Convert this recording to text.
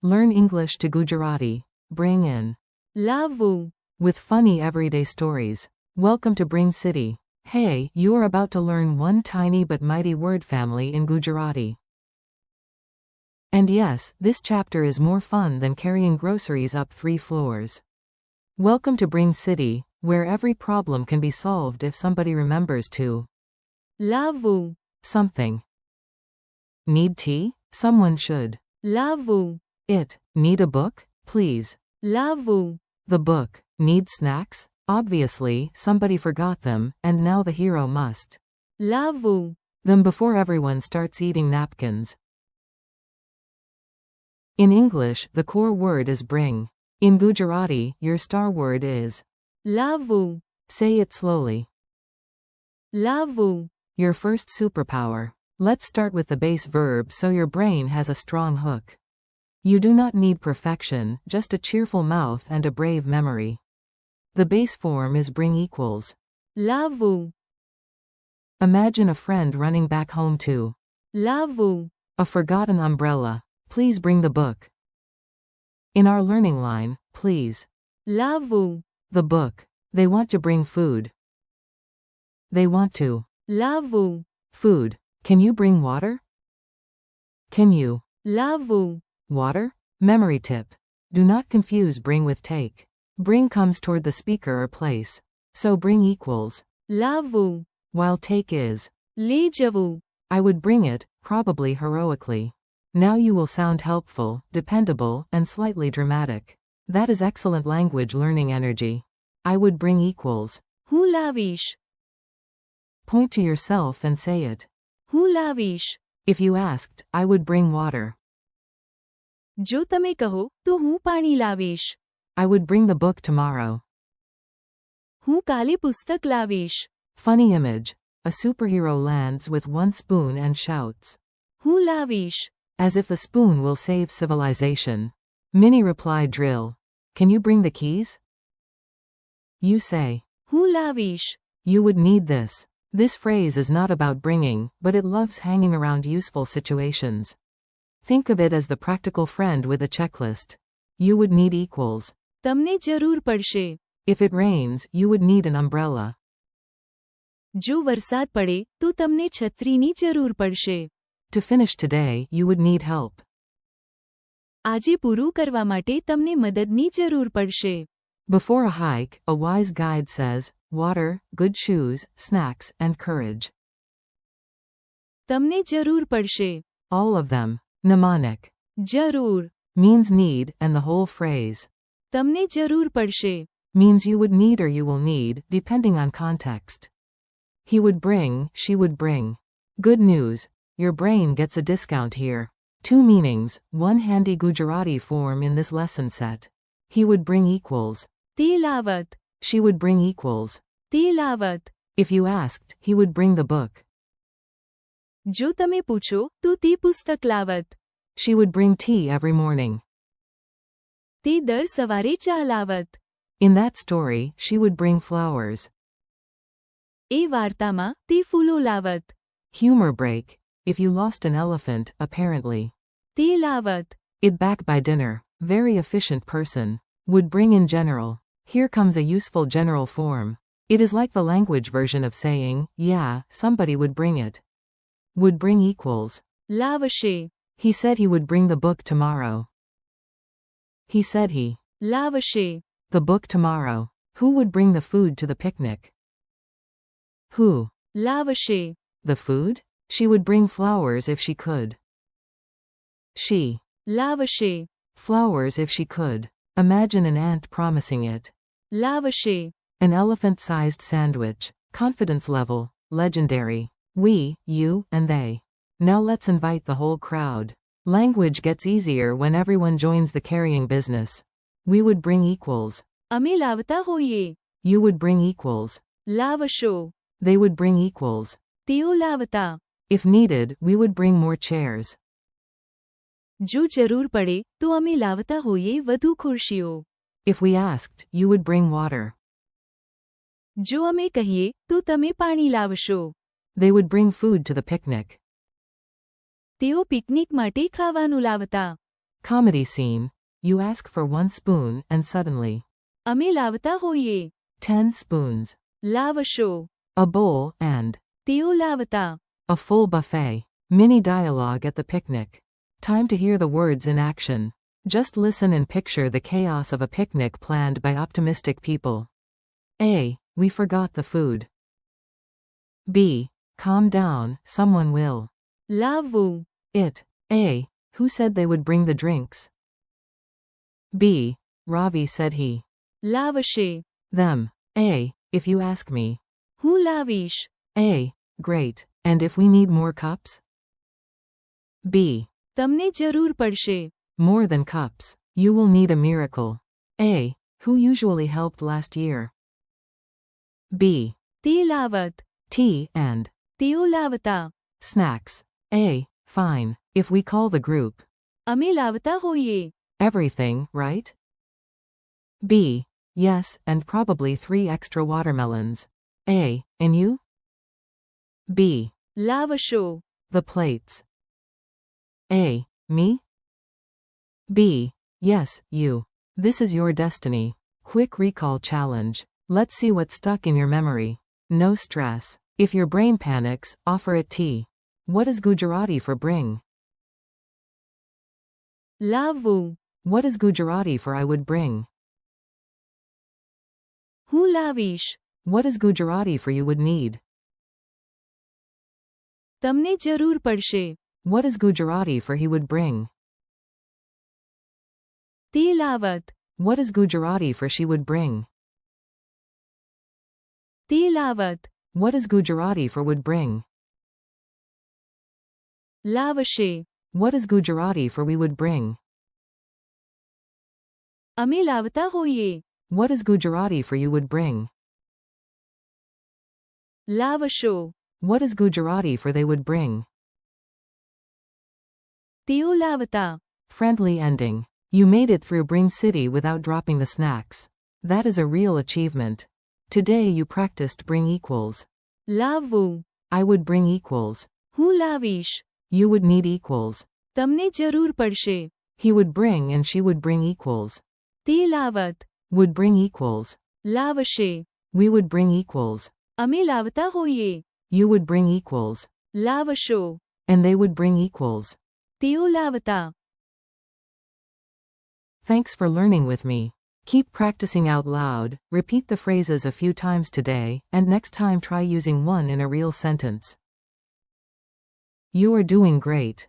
Learn English to Gujarati. Bring in. Lavu. With funny everyday stories. Welcome to Bring City. Hey, you are about to learn one tiny but mighty word family in Gujarati. And yes, this chapter is more fun than carrying groceries up 3 floors. Welcome to Bring City, where every problem can be solved if somebody remembers to. Lavu. Something. Need tea? Someone should. Lavu. It. Need a book? Please. Lavu. The book. Need snacks? Obviously, somebody forgot them, and now the hero must. Lavu. Them before everyone starts eating napkins. In English, the core word is bring. In Gujarati, your star word is Lavu. say it slowly. Lavu. Your first superpower. Let's start with the base verb so your brain has a strong hook. You do not need perfection, just a cheerful mouth and a brave memory. The base form is bring equals. Lavu. Imagine a friend running back home to. Lavu. A forgotten umbrella. Please bring the book. In our learning line, please. Lavu. The book. They want to bring food. They want to. Lavu. Food. Can you bring water? Can you? Lavu. Water? Memory tip. Do not confuse bring with take. Bring comes toward the speaker or place. So bring equals. Lavu. While take is. Le javu. I would bring it, probably heroically. Now you will sound helpful, dependable, and slightly dramatic. That is excellent language learning energy. I would bring equals. Hu lavish. Point to yourself and say it. Hu lavish. If you asked, I would bring water. જો તમે કહો તો હું પાણી લાવીશ. I would bring the book tomorrow. હું કાલે પુસ્તક લાવીશ. Funny image. A superhero lands with one spoon and shouts. હું લાવીશ. As if the spoon will save civilization. Mini reply drill. Can you bring the keys? You say. હું લાવીશ. You would need this. This phrase is not about bringing, but it loves hanging around useful situations. Think of it as the practical friend with a checklist. You would need equals. તમને જરૂર પડશે. If it rains, you would need an umbrella. જો વરસાદ પડે તો તમને છત્રીની જરૂર પડશે. To finish today, you would need help. આજે પૂરું કરવા માટે તમને મદદની જરૂર પડશે. Before a hike, a wise guide says, water, good shoes, snacks, and courage. તમને જરૂર પડશે. All of them. Mnemonic. જરૂર. Means need, and the whole phrase. તમને જરૂર પડશે. Means you would need or you will need, depending on context. He would bring, she would bring. Good news. Your brain gets a discount here. 2 meanings, one handy Gujarati form in this lesson set. He would bring equals. તે લાવત. She would bring equals. તે લાવત. If you asked, he would bring the book. જો તમે પૂછો તો તે પુસ્તક લાવત. She would bring tea every morning. તે દર સવારે ચા લાવત. In that story, she would bring flowers. એ વાર્તામાં તે ફૂલો લાવત. Humor break. If you lost an elephant, apparently. તે લાવત. It back by dinner. Very efficient person. Would bring in general. Here comes a useful general form. It is like the language version of saying, yeah, somebody would bring it. Would bring equals. લાવશે. He said he would bring the book tomorrow. He said he. લાવશે. The book tomorrow. Who would bring the food to the picnic? Who? લાવશે. The food? She would bring flowers if she could. She. લાવશે. Flowers if she could. Imagine an ant promising it. લાવશે. An elephant-sized sandwich. Confidence level. Legendary. We, you, and they. Now let's invite the whole crowd. Language gets easier when everyone joins the carrying business. We would bring equals. અમે લાવતા હોઈએ. You would bring equals. લાવશો. They would bring equals. તેઓ લાવતા. If needed, we would bring more chairs. જો જરૂર પડે તો અમે લાવતા હોઈએ વધુ ખુરશીઓ. If we asked, you would bring water. જો અમે કહીએ તો તમે પાણી લાવશો. They would bring food to the picnic. તેઓ પિકનિક માટે ખાવાનું લાવતા. Comedy scene. You ask for 1 spoon and suddenly. અમે લાવતા હોઈએ. 10 spoons. લાવશો. A bowl and. તેઓ લાવતા. A full buffet. Mini dialogue at the picnic. Time to hear the words in action. Just listen and picture the chaos of a picnic planned by optimistic people. A. We forgot the food. B. Calm down, someone will. લાવવું. It. A. Who said they would bring the drinks? B. Ravi said he. લાવશે. Them. A. If you ask me. હું લાવીશ. A. Great. And if we need more cups? B. તમને જરૂર પડશે. More than cups. You will need a miracle. A. Who usually helped last year? B. તે લાવત. Tea and. તેઓ લાવતા. Snacks. A. Fine. If we call the group. અમે લાવતા હોઈએ. Everything, right? B. Yes, and probably 3 extra watermelons. A. And you? B. લાવશો. The plates. A. Me? B. Yes, you. This is your destiny. Quick recall challenge. Let's see what's stuck in your memory. No stress. If your brain panics, offer it tea. What is Gujarati for bring? લાવવું. What is Gujarati for I would bring? હું લાવીશ. What is Gujarati for you would need? તમને જરૂર પડશે. What is Gujarati for he would bring? તે લાવત. What is Gujarati for she would bring? તે લાવત. What is Gujarati for would bring? લાવશે. What is Gujarati for we would bring? અમે લાવતા હોઈએ. What is Gujarati for you would bring? લાવશો. What is Gujarati for they would bring? તેઓ લાવતા. Friendly ending. You made it through Bring City without dropping the snacks. That is a real achievement. Today you practiced bring equals. લાવવું. I would bring equals. હું લાવીશ. You would need equals. તમને જરૂર પડશે. He would bring and she would bring equals. તે લાવત. Would bring equals. લાવશે. We would bring equals. અમે લાવતા હોઈએ. You would bring equals. લાવશો. And they would bring equals. તેઓ લાવતા. Thanks for learning with me. Keep practicing out loud, repeat the phrases a few times today, and next time try using one in a real sentence. You are doing great.